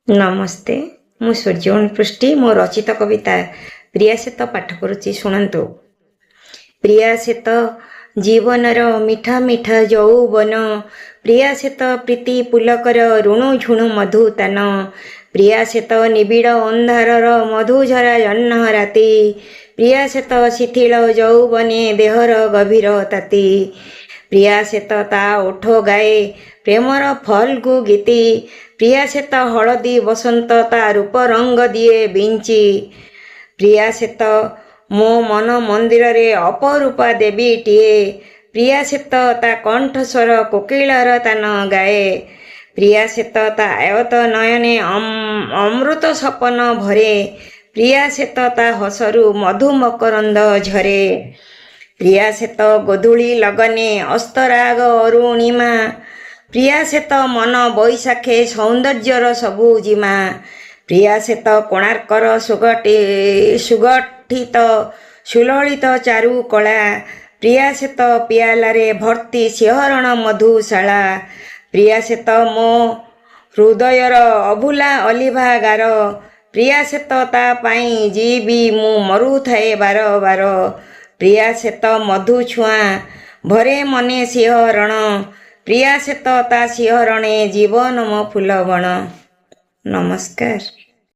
नमस्ते मु सूर्यवणी पृष्टि मो रचित कविता प्रिया सेत पाठ करुच्ची शुणु। प्रिया सेत जीवनर मिठा मिठा यौवन, प्रिया सेत प्रीति पुलकर ऋणु झुणु मधुतान, प्रिया सेत निबिड़ अंधारर मधुझरा जह्न राति, प्रिया सेत शिथिल यौवने देहर गभीर ताति, प्रिया सेत ता ओठ गाए प्रेमर फल्गु गीति, प्रिया सेत हलदी बसंत ता रूप रंग दिए बिंची, प्रिया सेत मो मन मंदिर रे अपरूपा देवी टीए, प्रिया सेत ता कंठ स्वर कोकिलर तान गाए, प्रिया सेत ता आयत नयने अमृत सपन भरे, प्रिया सेत ता हसरु मधु मकरंद झरे, प्रिया सेत गोधूली लगने अस्तराग अरुणिमा, प्रिया सेत मन बैशाखे सौंदर्यर सबु जिमा, प्रिया सेत कोणार्कर सुगठित सुललित चारु कला, प्रिया सेत पियालारे भर्ती सिंहरण मधुशाला, प्रिया सेत मो हृदयर अभुला अलिभा गार, प्रिया सेत ता पाई जीवी मु मरु थाए बार बार, प्रिया सेत मधु छुआ भरे मने सिंहरण, प्रिया सेत ता सिंहरणे जीवन मो फूलबण। नमस्कार।